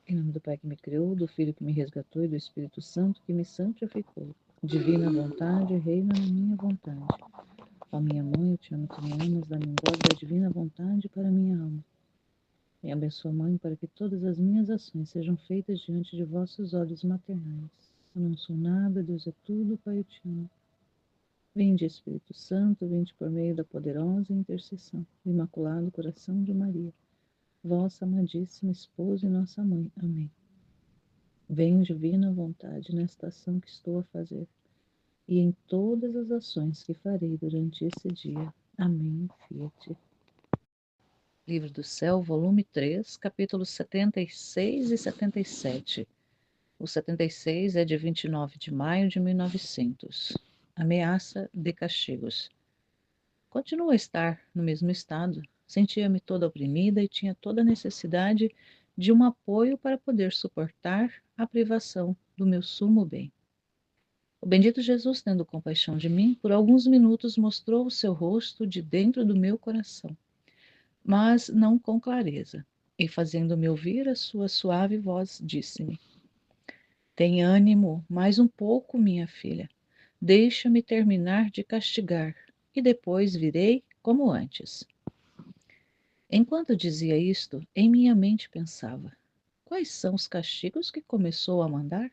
Em nome do Pai que me criou, do Filho que me resgatou e do Espírito Santo que me santificou. Divina vontade, reina na minha vontade. Ó minha mãe, eu te amo, tu me amas, dá-me um gole da divina vontade para minha alma. Me abençoa, mãe, para que todas as minhas ações sejam feitas diante de vossos olhos maternais. Eu não sou nada, Deus é tudo, Pai, eu te amo. Vinde, Espírito Santo, vinde por meio da poderosa intercessão do Imaculado Coração de Maria, vossa amadíssima esposa e nossa mãe. Amém. Vem, divina vontade, nesta ação que estou a fazer e em todas as ações que farei durante esse dia. Amém. Fiat. Livro do Céu, volume 3, capítulos 76 e 77. O 76 é de 29 de maio de 1900. Ameaça de castigos. Continuo a estar no mesmo estado. Sentia-me toda oprimida e tinha toda a necessidade de um apoio para poder suportar a privação do meu sumo bem. O bendito Jesus, tendo compaixão de mim, por alguns minutos mostrou o seu rosto de dentro do meu coração, mas não com clareza, e fazendo-me ouvir a sua suave voz, disse-me: Tem ânimo, mais um pouco, minha filha. Deixa-me terminar de castigar, e depois virei como antes. Enquanto dizia isto, em minha mente pensava: quais são os castigos que começou a mandar?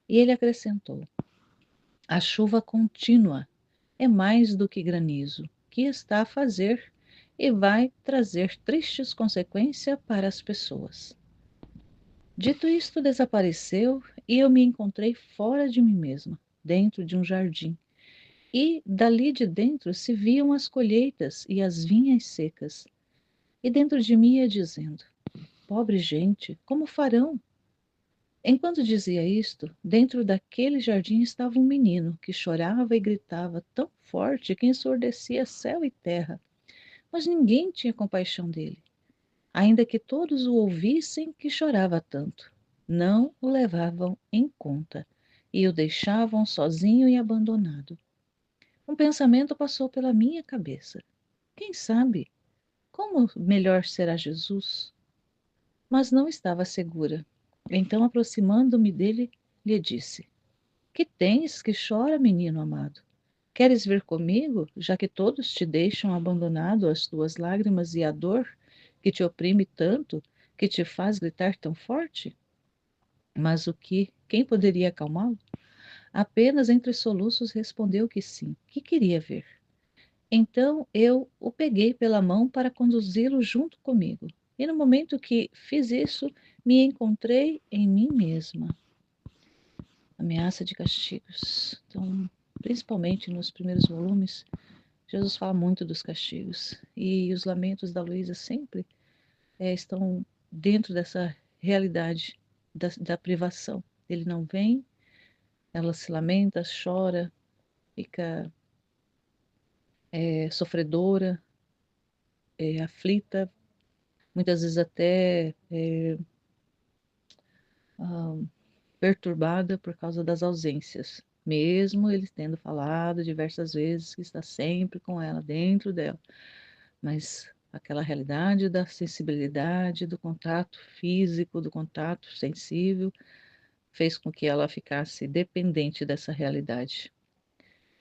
E ele acrescentou: a chuva contínua é mais do que granizo, que está a fazer e vai trazer tristes consequências para as pessoas. Dito isto, desapareceu e eu me encontrei fora de mim mesma, dentro de um jardim. E dali de dentro se viam as colheitas e as vinhas secas. E dentro de mim ia dizendo: pobre gente, como farão? Enquanto dizia isto, dentro daquele jardim estava um menino que chorava e gritava tão forte que ensurdecia céu e terra, mas ninguém tinha compaixão dele, ainda que todos o ouvissem que chorava tanto. Não o levavam em conta e o deixavam sozinho e abandonado. Um pensamento passou pela minha cabeça. Quem sabe? Como melhor será Jesus? Mas não estava segura. Então, aproximando-me dele, lhe disse: que tens que chora, menino amado? Queres vir comigo, já que todos te deixam abandonado às tuas lágrimas e à dor que te oprime tanto, que te faz gritar tão forte? Mas quem poderia acalmá-lo? Apenas entre soluços respondeu que sim, que queria ver. Então eu o peguei pela mão para conduzi-lo junto comigo. E no momento que fiz isso, me encontrei em mim mesma. Ameaça de castigos. Então, principalmente nos primeiros volumes, Jesus fala muito dos castigos. E os lamentos da Luísa sempre estão dentro dessa realidade da privação. Ele não vem, ela se lamenta, chora, fica sofredora, aflita, muitas vezes até ah, perturbada por causa das ausências, mesmo ele tendo falado diversas vezes que está sempre com ela, dentro dela, mas aquela realidade da sensibilidade, do contato físico, do contato sensível, fez com que ela ficasse dependente dessa realidade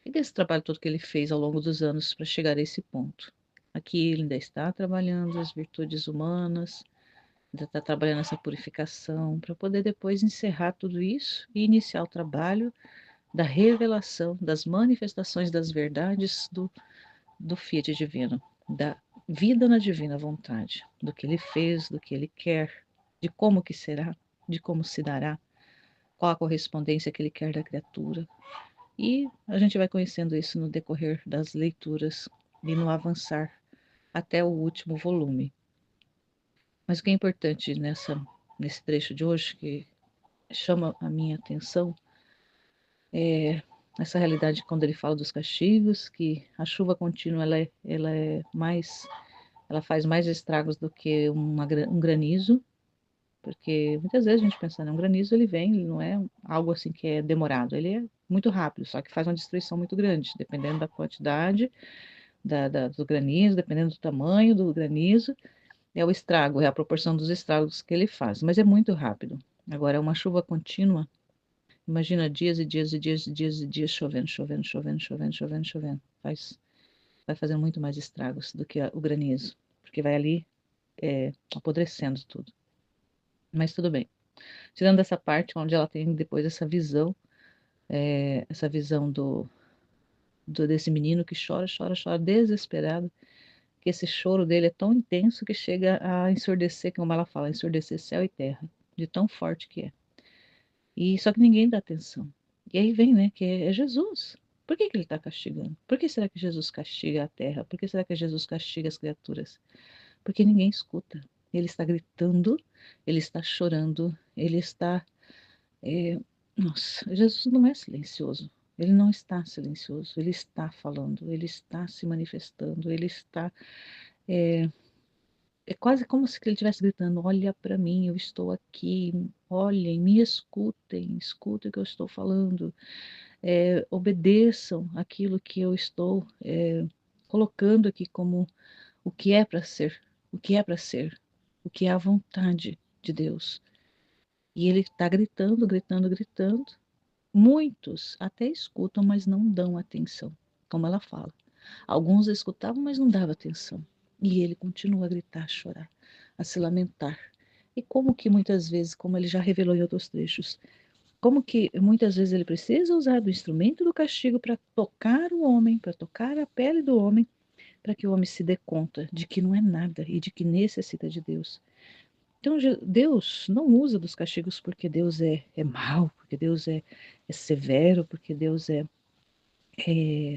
e desse trabalho todo que ele fez ao longo dos anos para chegar a esse ponto. Aqui ele ainda está trabalhando as virtudes humanas, ainda está trabalhando essa purificação, para poder depois encerrar tudo isso e iniciar o trabalho da revelação, das manifestações das verdades do Fiat Divino, da vida na divina vontade, do que ele fez, do que ele quer, de como que será, de como se dará, qual a correspondência que ele quer da criatura. E a gente vai conhecendo isso no decorrer das leituras e no avançar até o último volume. Mas o que é importante nesse trecho de hoje, que chama a minha atenção, é essa realidade quando ele fala dos castigos, que a chuva contínua ela faz mais estragos do que um granizo, porque muitas vezes a gente pensa, um granizo ele vem, ele não é algo assim que é demorado, ele é muito rápido, só que faz uma destruição muito grande, dependendo da quantidade do granizo, dependendo do tamanho do granizo, é o estrago, é a proporção dos estragos que ele faz, mas é muito rápido. Agora, uma chuva contínua, imagina dias e dias e dias e dias e dias chovendo, chovendo, chovendo, chovendo, chovendo, chovendo. Vai fazer muito mais estragos do que o granizo, porque vai ali apodrecendo tudo. Mas tudo bem. Tirando essa parte onde ela tem depois essa visão desse menino que chora, chora, chora, desesperado, que esse choro dele é tão intenso que chega a ensurdecer, como ela fala, ensurdecer céu e terra, de tão forte que é. E só que ninguém dá atenção. E aí vem, né, que é Jesus. Por que ele está castigando? Por que será que Jesus castiga a terra? Por que será que Jesus castiga as criaturas? Porque ninguém escuta. Ele está gritando, ele está chorando, ele está. é, Nossa, Jesus não é silencioso. Ele não está silencioso. Ele está falando, ele está se manifestando, ele está. É, é quase como se ele estivesse gritando: Olha para mim, eu estou aqui. Olhem, me escutem, escutem o que eu estou falando. Obedeçam aquilo que eu estou colocando aqui como o que é para ser, o que é para ser, o que é a vontade de Deus. E ele está gritando, gritando, gritando. Muitos até escutam, mas não dão atenção, como ela fala. Alguns escutavam, mas não davam atenção. E ele continua a gritar, a chorar, a se lamentar. E como que muitas vezes, como ele já revelou em outros trechos, como que muitas vezes ele precisa usar do instrumento do castigo para tocar o homem, para tocar a pele do homem, para que o homem se dê conta de que não é nada e de que necessita de Deus. Então, Deus não usa dos castigos porque Deus é mau, porque Deus é severo, porque Deus é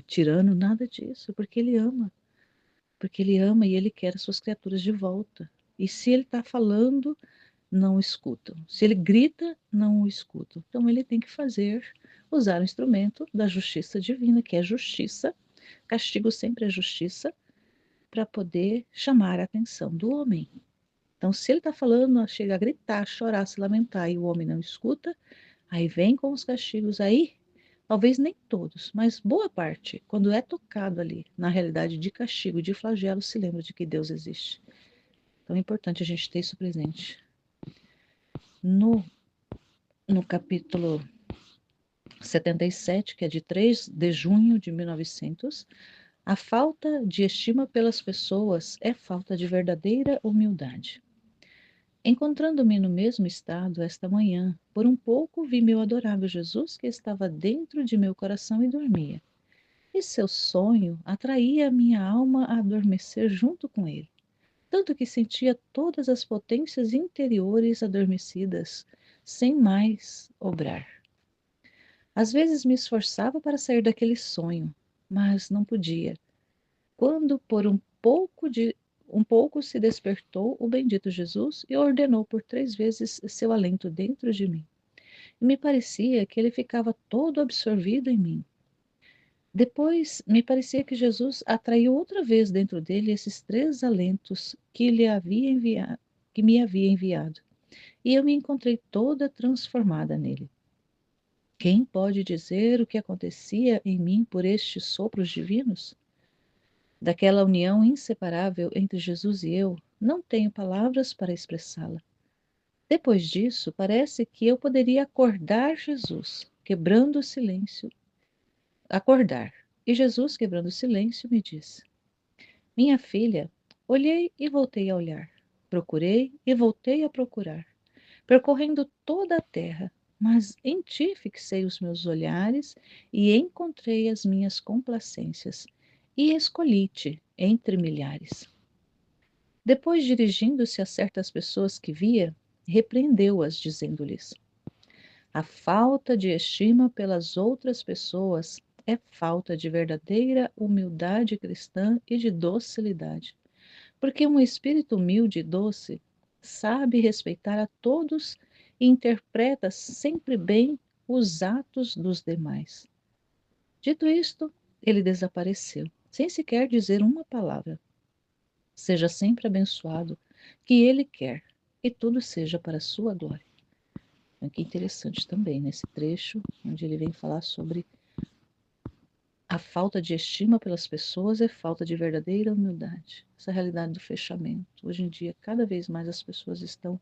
tirano, nada disso, porque Ele ama e Ele quer as suas criaturas de volta. E se Ele está falando, não escutam. Se Ele grita, não o escutam. Então, Ele tem que usar o instrumento da justiça divina, que é justiça, castigo sempre é justiça, para poder chamar a atenção do homem. Então, se ele está falando, chega a gritar, chorar, se lamentar e o homem não escuta, aí vem com os castigos. Aí, talvez nem todos, mas boa parte, quando é tocado ali, na realidade de castigo, de flagelo, se lembra de que Deus existe. Então é importante a gente ter isso presente. No, no capítulo 77, que é de 3 de junho de 1900, a falta de estima pelas pessoas é falta de verdadeira humildade. Encontrando-me no mesmo estado esta manhã, por um pouco vi meu adorável Jesus que estava dentro de meu coração e dormia. E seu sonho atraía a minha alma a adormecer junto com ele, tanto que sentia todas as potências interiores adormecidas, sem mais obrar. Às vezes me esforçava para sair daquele sonho, mas não podia. Quando por um pouco se despertou o bendito Jesus e ordenou por 3 vezes seu alento dentro de mim. E me parecia que ele ficava todo absorvido em mim. Depois me parecia que Jesus atraiu outra vez dentro dele esses 3 alentos que me havia enviado. E eu me encontrei toda transformada nele. Quem pode dizer o que acontecia em mim por estes sopros divinos? Daquela união inseparável entre Jesus e eu, não tenho palavras para expressá-la. Depois disso, parece que eu poderia acordar Jesus, quebrando o silêncio. Acordar. E Jesus, quebrando o silêncio, me disse: Minha filha, olhei e voltei a olhar. Procurei e voltei a procurar, percorrendo toda a terra. Mas em ti fixei os meus olhares e encontrei as minhas complacências, e escolhi-te entre milhares. Depois, dirigindo-se a certas pessoas que via, repreendeu-as, dizendo-lhes: A falta de estima pelas outras pessoas é falta de verdadeira humildade cristã e de docilidade, porque um espírito humilde e doce sabe respeitar a todos e interpreta sempre bem os atos dos demais. Dito isto, ele desapareceu, sem sequer dizer uma palavra. Seja sempre abençoado, que ele quer, e tudo seja para a sua glória. Então, que interessante também nesse trecho, onde ele vem falar sobre A falta de estima pelas pessoas é falta de verdadeira humildade. Essa realidade do fechamento. Hoje em dia, cada vez mais as pessoas estão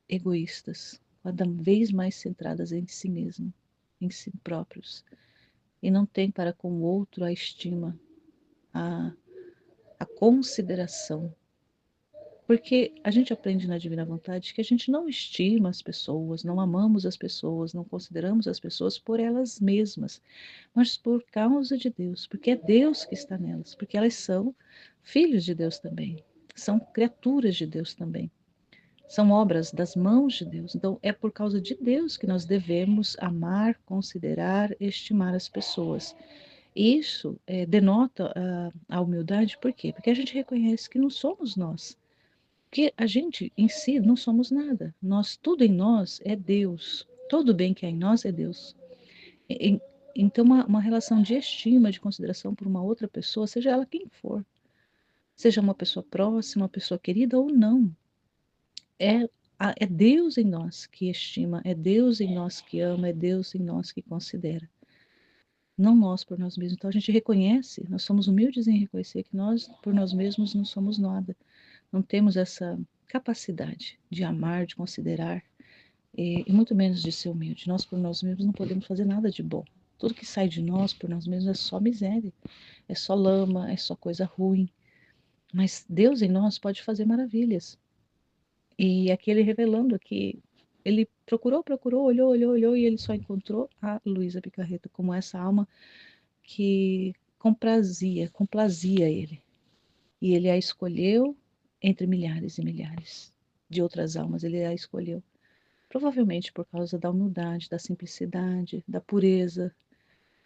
egoístas, cada vez mais centradas em si mesmo, em si próprios. E não tem para com o outro a estima, a, a consideração. Porque a gente aprende na Divina Vontade que a gente não estima as pessoas, não amamos as pessoas, não consideramos as pessoas por elas mesmas, mas por causa de Deus, porque é Deus que está nelas, porque elas são filhos de Deus também, são criaturas de Deus também, são obras das mãos de Deus. Então, é por causa de Deus que nós devemos amar, considerar, estimar as pessoas. Isso denota a humildade, por quê? Porque a gente reconhece que não somos nós. Porque a gente em si não somos nada. Nós, tudo em nós é Deus. Todo bem que há em nós é Deus. E- então, uma relação de estima, de consideração por uma outra pessoa, seja ela quem for, seja uma pessoa próxima, uma pessoa querida ou não, é, é Deus em nós que estima, é Deus em nós que ama, é Deus em nós que considera. Não nós por nós mesmos. Então, a gente reconhece, nós somos humildes em reconhecer que nós, por nós mesmos, não somos nada. Não temos essa capacidade de amar, de considerar, e muito menos de ser humilde. Nós, por nós mesmos, não podemos fazer nada de bom. Tudo que sai de nós, por nós mesmos, é só miséria, é só lama, é só coisa ruim. Mas Deus em nós pode fazer maravilhas. E aqui ele revelando que ele procurou, procurou, olhou, olhou, olhou, e ele só encontrou a Luísa Picarreta como essa alma que complazia ele. E ele a escolheu entre milhares e milhares de outras almas, ele a escolheu. Provavelmente por causa da humildade, da simplicidade, da pureza.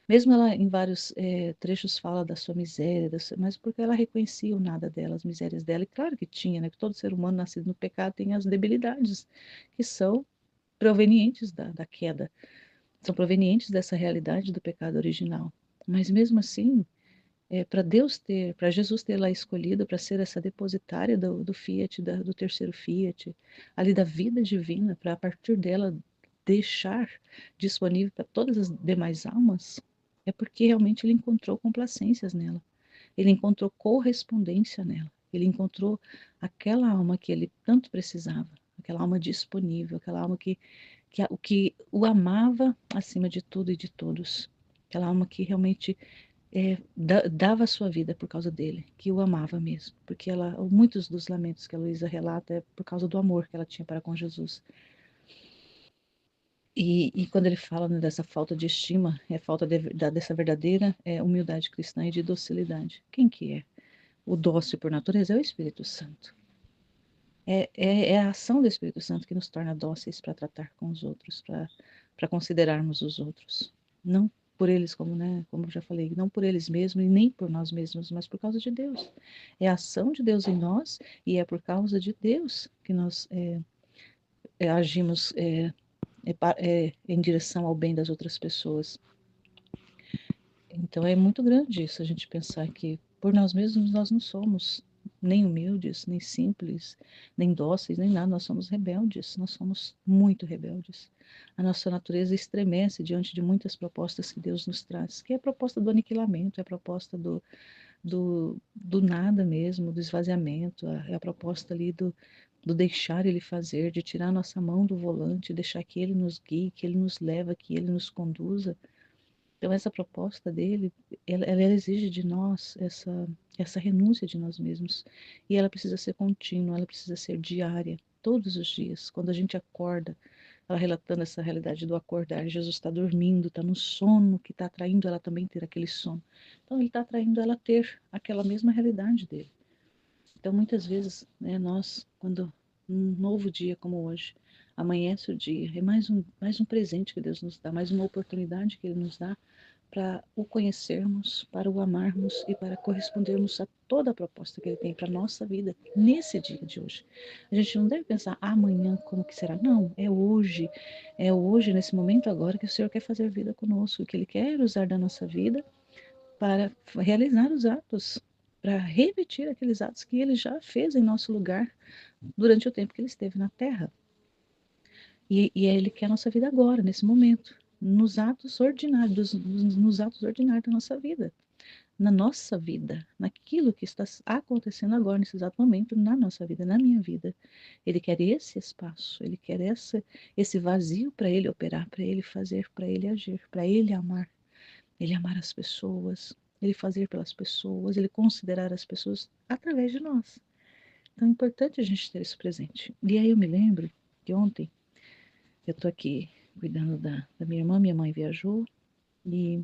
Mesmo ela em vários trechos fala da sua miséria, mas porque ela reconhecia o nada dela, as misérias dela. E claro que tinha, né? Que todo ser humano nascido no pecado tem as debilidades que são provenientes da queda, são provenientes dessa realidade do pecado original. Mas mesmo assim, para Jesus ter lá escolhido para ser essa depositária do Fiat, do terceiro Fiat, ali da vida divina, para a partir dela deixar disponível para todas as demais almas, é porque realmente ele encontrou complacências nela, ele encontrou correspondência nela, ele encontrou aquela alma que ele tanto precisava, aquela alma disponível, aquela alma que o amava acima de tudo e de todos, aquela alma que realmente dava a sua vida por causa dele, que o amava mesmo, porque muitos dos lamentos que a Luísa relata é por causa do amor que ela tinha para com Jesus. E quando ele fala, né, dessa falta de estima, falta dessa verdadeira humildade cristã e de docilidade. Quem que é? O dócil por natureza é o Espírito Santo. É a ação do Espírito Santo que nos torna dóceis para tratar com os outros, para considerarmos os outros. Não por eles, como eu já falei, não por eles mesmos e nem por nós mesmos, mas por causa de Deus. É a ação de Deus em nós e é por causa de Deus que nós agimos em direção ao bem das outras pessoas. Então é muito grande isso, a gente pensar que por nós mesmos nós não somos nem humildes, nem simples, nem dóceis, nem nada, nós somos rebeldes, nós somos muito rebeldes. A nossa natureza estremece diante de muitas propostas que Deus nos traz, que é a proposta do aniquilamento, é a proposta do nada mesmo, do esvaziamento, é a proposta ali do deixar Ele fazer, de tirar nossa mão do volante, deixar que Ele nos guie, que Ele nos leva, que Ele nos conduza. Então, essa proposta dele, ela exige de nós essa renúncia de nós mesmos. E ela precisa ser contínua, ela precisa ser diária, todos os dias. Quando a gente acorda, ela relatando essa realidade do acordar, Jesus está dormindo, está no sono, que está atraindo ela também ter aquele sono. Então, ele está atraindo ela a ter aquela mesma realidade dele. Então, muitas vezes, né, nós, quando um novo dia como hoje, amanhece o dia, é mais um presente que Deus nos dá, mais uma oportunidade que Ele nos dá para o conhecermos, para o amarmos e para correspondermos a toda a proposta que Ele tem para a nossa vida nesse dia de hoje. A gente não deve pensar amanhã como que será. Não, é hoje, nesse momento agora, que o Senhor quer fazer vida conosco, que Ele quer usar da nossa vida para realizar os atos, para repetir aqueles atos que Ele já fez em nosso lugar durante o tempo que Ele esteve na Terra. E Ele quer a nossa vida agora, nesse momento. nos atos ordinários, nos atos ordinários da nossa vida, na nossa vida, naquilo que está acontecendo agora, nesse exato momento, na nossa vida, na minha vida. Ele quer esse espaço, ele quer esse vazio para ele operar, para ele fazer, para ele agir, para ele amar as pessoas, ele fazer pelas pessoas, ele considerar as pessoas através de nós. Então é importante a gente ter isso presente. E aí eu me lembro que ontem eu tô aqui cuidando da minha mãe viajou, e,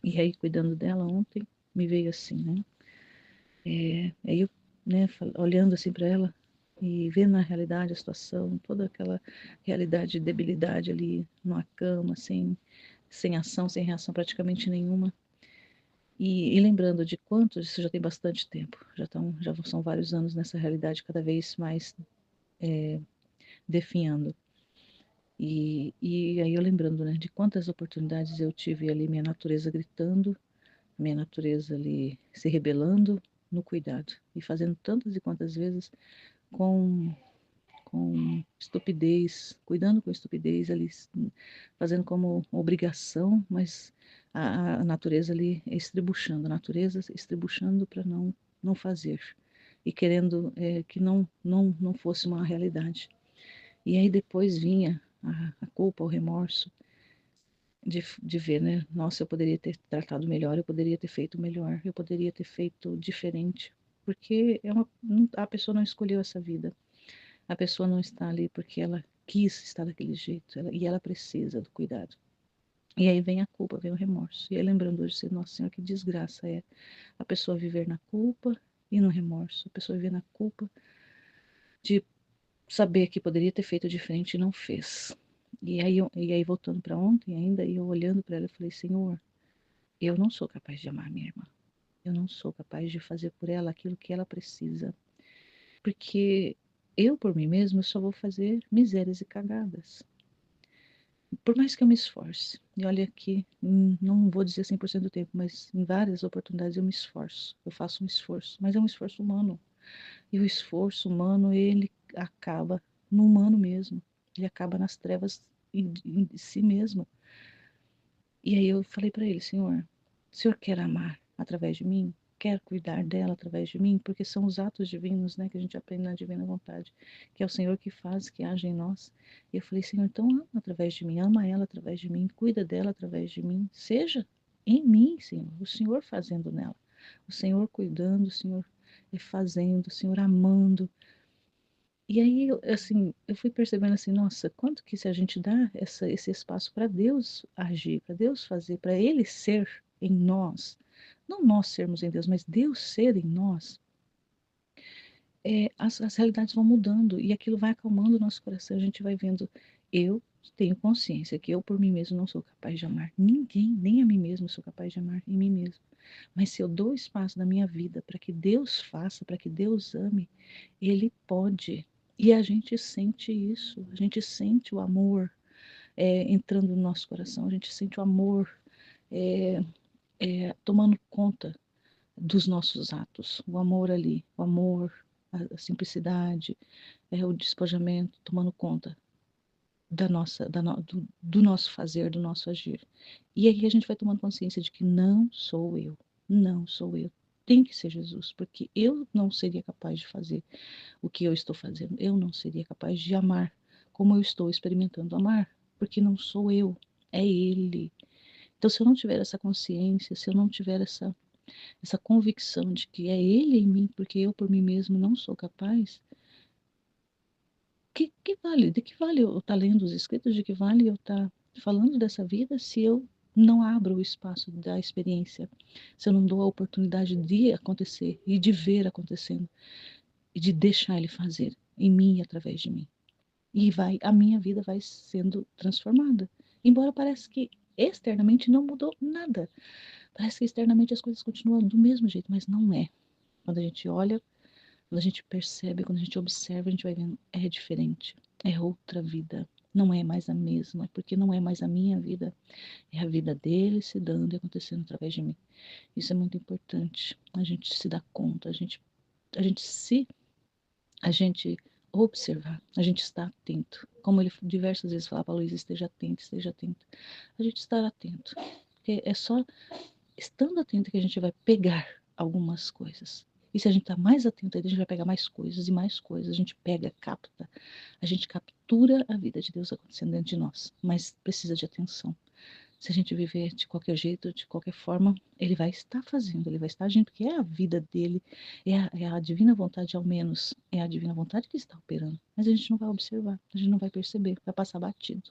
e aí cuidando dela ontem, me veio assim, né? Aí eu, né, olhando assim para ela e vendo na realidade a situação, toda aquela realidade de debilidade ali numa cama, sem ação, sem reação praticamente nenhuma. E lembrando de quanto, isso já tem bastante tempo, já são vários anos nessa realidade cada vez mais definhando. E aí eu lembrando, né, de quantas oportunidades eu tive ali, minha natureza gritando, minha natureza ali se rebelando no cuidado, e fazendo tantas e quantas vezes com, com estupidez, cuidando com estupidez ali, fazendo como obrigação, mas a natureza ali estribuchando, a natureza estribuchando para não fazer, e querendo que não fosse uma realidade. E aí depois vinha a culpa, o remorso de ver, né? Nossa, eu poderia ter tratado melhor, eu poderia ter feito melhor, eu poderia ter feito diferente. Porque a pessoa não escolheu essa vida. A pessoa não está ali porque ela quis estar daquele jeito, e ela precisa do cuidado. E aí vem a culpa, vem o remorso. E aí lembrando hoje, nossa Senhora, que desgraça é a pessoa viver na culpa e no remorso. A pessoa viver na culpa de saber que poderia ter feito diferente e não fez. E aí voltando para ontem ainda, e eu olhando para ela, eu falei, Senhor, eu não sou capaz de amar minha irmã. Eu não sou capaz de fazer por ela aquilo que ela precisa. Porque eu, por mim mesma, eu só vou fazer misérias e cagadas. Por mais que eu me esforce. E olha aqui, não vou dizer 100% do tempo, mas em várias oportunidades eu me esforço. Eu faço um esforço, mas é um esforço humano. E o esforço humano, ele acaba no humano mesmo. Ele acaba nas trevas em si mesmo. E aí eu falei para ele, Senhor, o Senhor quer amar através de mim? Quer cuidar dela através de mim? Porque são os atos divinos, né, que a gente aprende na divina vontade, que é o Senhor que faz, que age em nós. E eu falei, Senhor, então ama através de mim, ama ela através de mim, cuida dela através de mim, seja em mim, Senhor, o Senhor fazendo nela, o Senhor cuidando, o Senhor fazendo, o Senhor amando. E aí, assim, eu fui percebendo assim, nossa, quanto que se a gente dá esse espaço para Deus agir, para Deus fazer, para Ele ser em nós, não nós sermos em Deus, mas Deus ser em nós, as realidades vão mudando e aquilo vai acalmando o nosso coração. A gente vai vendo, eu tenho consciência que eu por mim mesmo não sou capaz de amar ninguém, nem a mim mesmo sou capaz de amar em mim mesmo. Mas se eu dou espaço na minha vida para que Deus faça, para que Deus ame, Ele pode. E a gente sente isso, a gente sente o amor entrando no nosso coração, a gente sente o amor é, tomando conta dos nossos atos, o amor ali, o amor, a simplicidade, o despojamento tomando conta do nosso fazer, do nosso agir. E aí a gente vai tomando consciência de que não sou eu, não sou eu. Tem que ser Jesus, porque eu não seria capaz de fazer o que eu estou fazendo. Eu não seria capaz de amar como eu estou experimentando amar, porque não sou eu, é Ele. Então, se eu não tiver essa consciência, se eu não tiver essa convicção de que é Ele em mim, porque eu por mim mesmo não sou capaz, que vale? De que vale eu estar lendo os escritos? De que vale eu estar falando dessa vida se eu não abro o espaço da experiência, se eu não dou a oportunidade de acontecer e de ver acontecendo e de deixar ele fazer em mim e através de mim? E a minha vida vai sendo transformada. Embora pareça que externamente não mudou nada. Parece que externamente as coisas continuam do mesmo jeito, mas não é. Quando a gente olha, quando a gente percebe, quando a gente observa, a gente vai vendo, é diferente. É outra vida. Não é mais a mesma, porque não é mais a minha vida. É a vida dele se dando e acontecendo através de mim. Isso é muito importante. A gente se dá conta, a gente se a gente observar, a gente está atento. Como ele diversas vezes fala para a Luísa, esteja atento, esteja atento. A gente estar atento. Porque é só estando atento que a gente vai pegar algumas coisas. E se a gente está mais atento, a gente vai pegar mais coisas e mais coisas. A gente pega, capta, a gente captura a vida de Deus acontecendo dentro de nós. Mas precisa de atenção. Se a gente viver de qualquer jeito, de qualquer forma, ele vai estar fazendo, ele vai estar agindo, porque é a vida dele, é a divina vontade, ao menos, é a divina vontade que está operando. Mas a gente não vai observar, a gente não vai perceber, vai passar batido.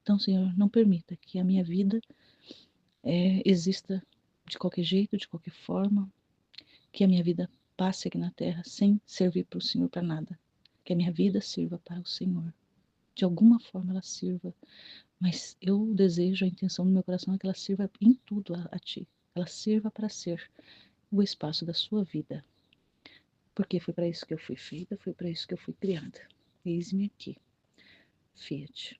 Então, Senhor, não permita que a minha vida exista de qualquer jeito, de qualquer forma, que a minha vida passe aqui na terra sem servir para o Senhor para nada. Que a minha vida sirva para o Senhor. De alguma forma ela sirva, mas eu desejo, a intenção do meu coração é que ela sirva em tudo a ti. Ela sirva para ser o espaço da sua vida. Porque foi para isso que eu fui feita, foi para isso que eu fui criada. Eis-me aqui, Fiat.